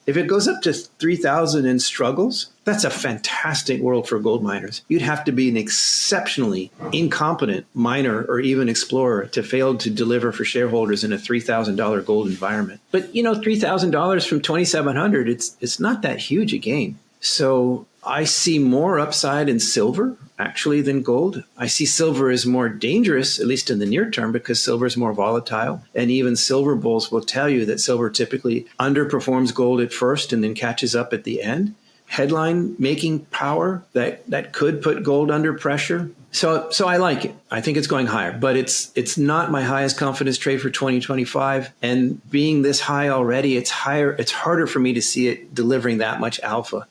If it goes up to 3,000 and struggles, that's a fantastic world for gold miners. You'd have to be an exceptionally incompetent miner or even explorer to fail to deliver for shareholders in a $3,000 gold environment. But $3,000 from 2,700, it's not that huge a gain. So I see more upside in silver actually than gold. I see silver as more dangerous, at least in the near term, because silver is more volatile. And even silver bulls will tell you that silver typically underperforms gold at first and then catches up at the end. Headline making power that could put gold under pressure. So I like it. I think it's going higher, but it's not my highest confidence trade for 2025. And being this high already, it's harder for me to see it delivering that much alpha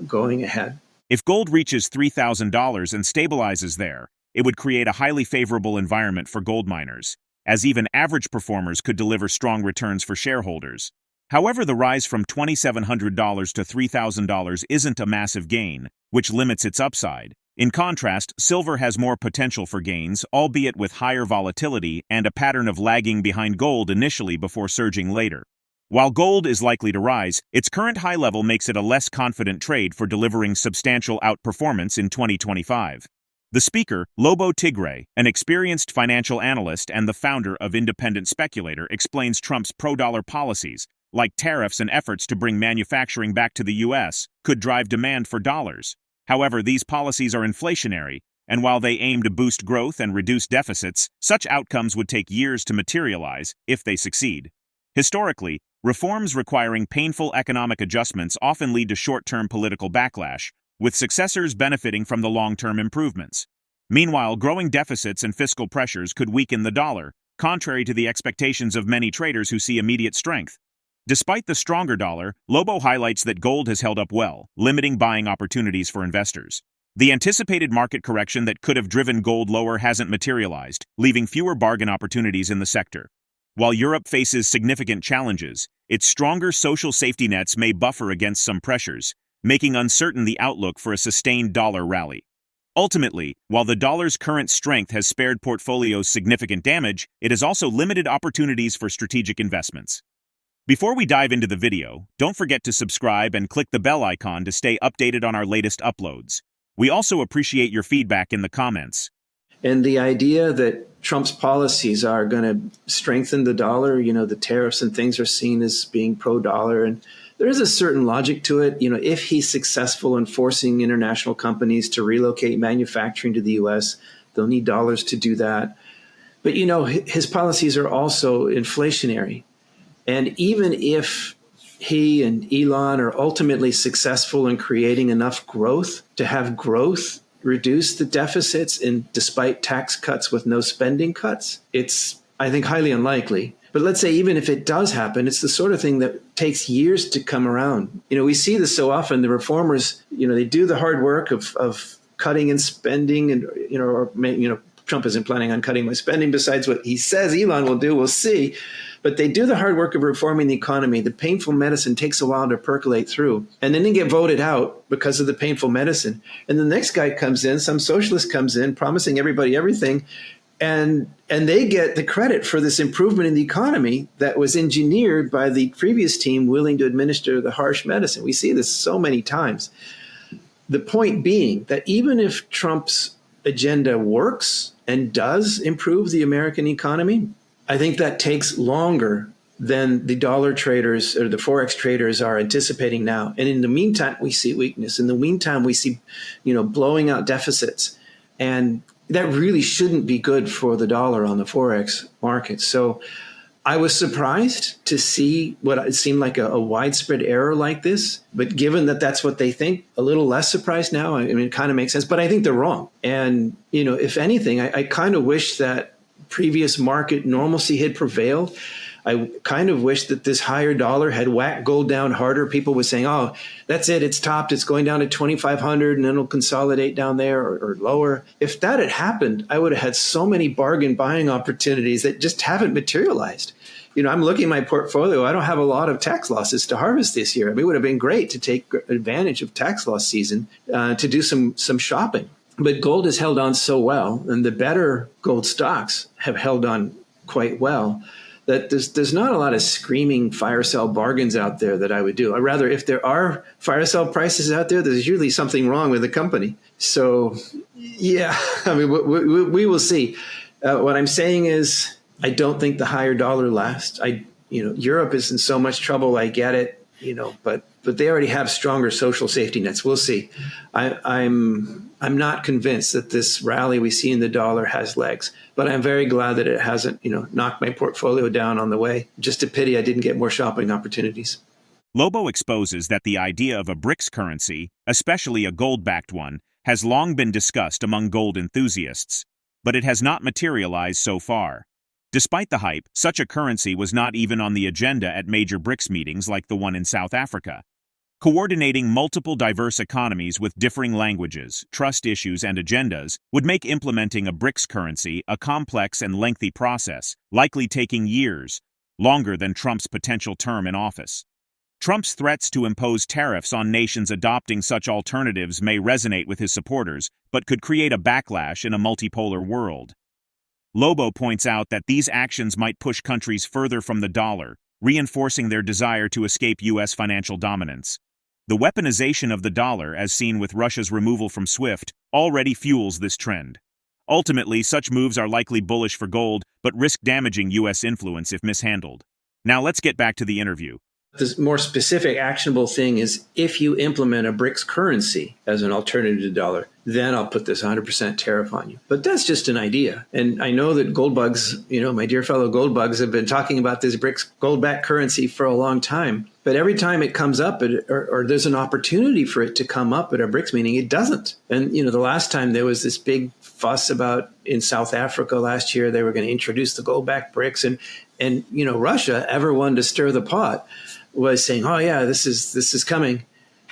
going ahead. If gold reaches $3,000 and stabilizes there, it would create a highly favorable environment for gold miners, as even average performers could deliver strong returns for shareholders. However, the rise from $2,700 to $3,000 isn't a massive gain, which limits its upside. In contrast, silver has more potential for gains, albeit with higher volatility and a pattern of lagging behind gold initially before surging later. While gold is likely to rise, its current high level makes it a less confident trade for delivering substantial outperformance in 2025. The speaker, Lobo Tiggre, an experienced financial analyst and the founder of Independent Speculator, explains Trump's pro-dollar policies, like tariffs and efforts to bring manufacturing back to the U.S., could drive demand for dollars. However, these policies are inflationary, and while they aim to boost growth and reduce deficits, such outcomes would take years to materialize if they succeed. Historically, reforms requiring painful economic adjustments often lead to short-term political backlash, with successors benefiting from the long-term improvements. Meanwhile, growing deficits and fiscal pressures could weaken the dollar, contrary to the expectations of many traders who see immediate strength. Despite the stronger dollar, Lobo highlights that gold has held up well, limiting buying opportunities for investors. The anticipated market correction that could have driven gold lower hasn't materialized, leaving fewer bargain opportunities in the sector. While Europe faces significant challenges, its stronger social safety nets may buffer against some pressures, making uncertain the outlook for a sustained dollar rally. Ultimately, while the dollar's current strength has spared portfolios significant damage, it has also limited opportunities for strategic investments. Before we dive into the video, don't forget to subscribe and click the bell icon to stay updated on our latest uploads. We also appreciate your feedback in the comments. And the idea that Trump's policies are going to strengthen the dollar, the tariffs and things are seen as being pro-dollar. And there is a certain logic to it. If he's successful in forcing international companies to relocate manufacturing to the U.S., they'll need dollars to do that. But, his policies are also inflationary. And even if he and Elon are ultimately successful in creating enough growth to have growth reduce the deficits, and despite tax cuts with no spending cuts, it's, I think, highly unlikely. But let's say even if it does happen, it's the sort of thing that takes years to come around. We see this so often. The reformers, they do the hard work of cutting and spending, and Trump isn't planning on cutting my spending besides what he says Elon will do. We'll see. But they do the hard work of reforming the economy. The painful medicine takes a while to percolate through. And then they get voted out because of the painful medicine. And the next guy comes in, some socialist comes in, promising everybody everything. And they get the credit for this improvement in the economy that was engineered by the previous team willing to administer the harsh medicine. We see this so many times. The point being that even if Trump's agenda works and does improve the American economy, I think that takes longer than the dollar traders or the Forex traders are anticipating now. And in the meantime, we see weakness. In the meantime, we see, blowing out deficits. And that really shouldn't be good for the dollar on the Forex market. So I was surprised to see what it seemed like a widespread error like this. But given that that's what they think, a little less surprised now. I mean, it kind of makes sense. But I think they're wrong. And, if anything, I kind of wish that previous market normalcy had prevailed. I kind of wish that this higher dollar had whacked gold down harder. People were saying, oh, that's it. It's topped. It's going down to 2,500 and then it'll consolidate down there or lower. If that had happened, I would have had so many bargain buying opportunities that just haven't materialized. I'm looking at my portfolio. I don't have a lot of tax losses to harvest this year. I mean, it would have been great to take advantage of tax loss season to do some shopping. But gold has held on so well, and the better gold stocks have held on quite well. that there's not a lot of screaming fire sale bargains out there that I would do. I'd rather, if there are fire sale prices out there, there's usually something wrong with the company. So, yeah, I mean, we will see. What I'm saying is, I don't think the higher dollar lasts. Europe is in so much trouble. I get it, but they already have stronger social safety nets. We'll see. I'm not convinced that this rally we see in the dollar has legs, but I'm very glad that it hasn't, knocked my portfolio down on the way. Just a pity I didn't get more shopping opportunities. Lobo exposes that the idea of a BRICS currency, especially a gold-backed one, has long been discussed among gold enthusiasts, but it has not materialized so far. Despite the hype, such a currency was not even on the agenda at major BRICS meetings like the one in South Africa. Coordinating multiple diverse economies with differing languages, trust issues, and agendas would make implementing a BRICS currency a complex and lengthy process, likely taking years, longer than Trump's potential term in office. Trump's threats to impose tariffs on nations adopting such alternatives may resonate with his supporters, but could create a backlash in a multipolar world. Lobo points out that these actions might push countries further from the dollar, reinforcing their desire to escape U.S. financial dominance. The weaponization of the dollar, as seen with Russia's removal from SWIFT, already fuels this trend. Ultimately, such moves are likely bullish for gold, but risk damaging U.S. influence if mishandled. Now let's get back to the interview. The more specific actionable thing is if you implement a BRICS currency as an alternative to the dollar, then I'll put this 100% tariff on you. But that's just an idea. And I know that gold bugs, my dear fellow gold bugs have been talking about this BRICS gold-backed currency for a long time. But every time it comes up or there's an opportunity for it to come up at a BRICS meeting, it doesn't. And, the last time there was this big fuss about in South Africa last year, they were going to introduce the gold-backed BRICS. And Russia, ever one to stir the pot, was saying, oh, yeah, this is coming.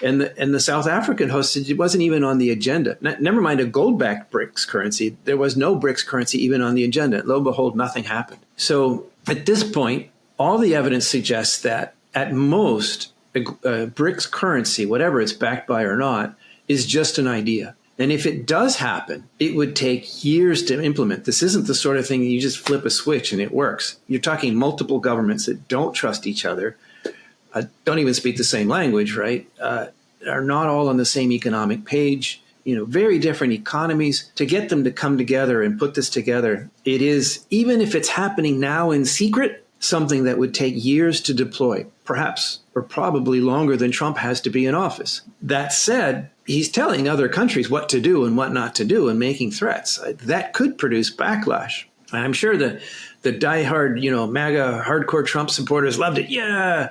And the South African host said it wasn't even on the agenda. Never mind a gold-backed BRICS currency. There was no BRICS currency even on the agenda. Lo and behold, nothing happened. So at this point, all the evidence suggests that at most, a BRICS currency, whatever it's backed by or not, is just an idea. And if it does happen, it would take years to implement. This isn't the sort of thing you just flip a switch and it works. You're talking multiple governments that don't trust each other, don't even speak the same language, right? Are not all on the same economic page, very different economies. To get them to come together and put this together, it is, even if it's happening now in secret, something that would take years to deploy, perhaps or probably longer than Trump has to be in office. That said, he's telling other countries what to do and what not to do and making threats. That could produce backlash. And I'm sure the diehard, MAGA hardcore Trump supporters loved it. Yeah,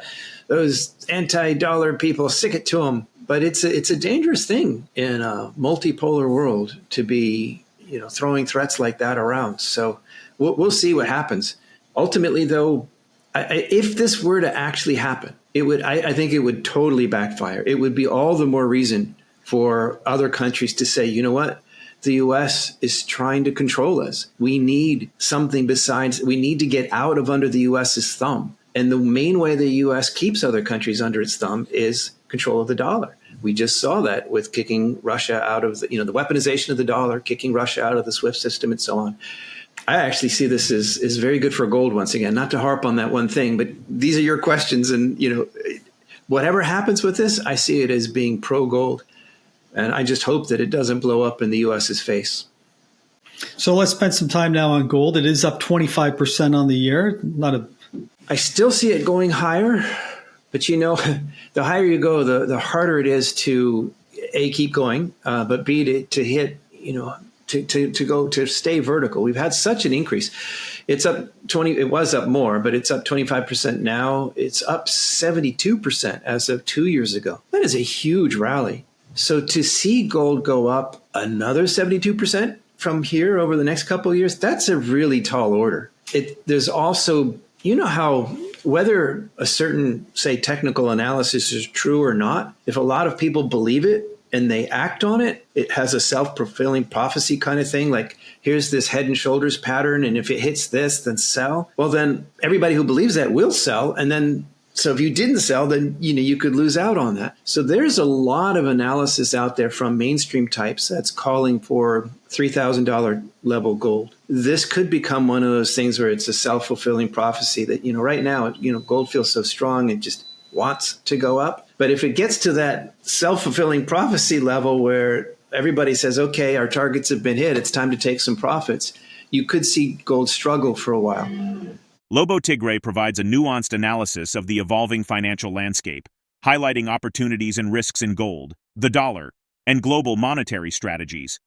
those anti-dollar people, stick it to them. But it's a dangerous thing in a multipolar world to be, throwing threats like that around. So we'll see what happens. Ultimately, though, if this were to actually happen, I think it would totally backfire. It would be all the more reason for other countries to say, you know what? The U.S. is trying to control us. We need something besides, we need to get out of under the U.S.'s thumb. And the main way the U.S. keeps other countries under its thumb is control of the dollar. We just saw that with kicking Russia out of the weaponization of the dollar, kicking Russia out of the SWIFT system and so on. I actually see this as very good for gold once again, not to harp on that one thing, but these are your questions. And, whatever happens with this, I see it as being pro-gold. And I just hope that it doesn't blow up in the U.S.'s face. So let's spend some time now on gold. It is up 25% on the year. I still see it going higher, but the higher you go, the harder it is to A, keep going, but B, to hit, to stay vertical. We've had such an increase. It's up 20, it was up more, but it's up 25% now. It's up 72% as of 2 years ago. That is a huge rally. So to see gold go up another 72% from here over the next couple of years, that's a really tall order. There's also, how whether a certain, say, technical analysis is true or not, if a lot of people believe it and they act on it, it has a self-fulfilling prophecy kind of thing. Like, here's this head and shoulders pattern, and if it hits this, then sell. Well, then everybody who believes that will sell, and then So if you didn't sell, then you could lose out on that. So there's a lot of analysis out there from mainstream types that's calling for $3,000 level gold. This could become one of those things where it's a self-fulfilling prophecy that right now gold feels so strong it just wants to go up. But if it gets to that self-fulfilling prophecy level where everybody says, okay, our targets have been hit, it's time to take some profits, you could see gold struggle for a while. Lobo Tiggre provides a nuanced analysis of the evolving financial landscape, highlighting opportunities and risks in gold, the dollar, and global monetary strategies.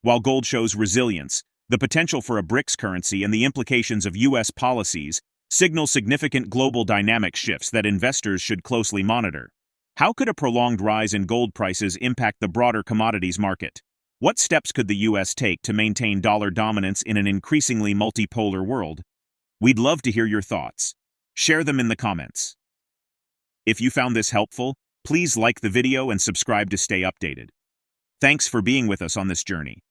While gold shows resilience, the potential for a BRICS currency and the implications of U.S. policies signal significant global dynamic shifts that investors should closely monitor. How could a prolonged rise in gold prices impact the broader commodities market? What steps could the U.S. take to maintain dollar dominance in an increasingly multipolar world? We'd love to hear your thoughts. Share them in the comments. If you found this helpful, please like the video and subscribe to stay updated. Thanks for being with us on this journey.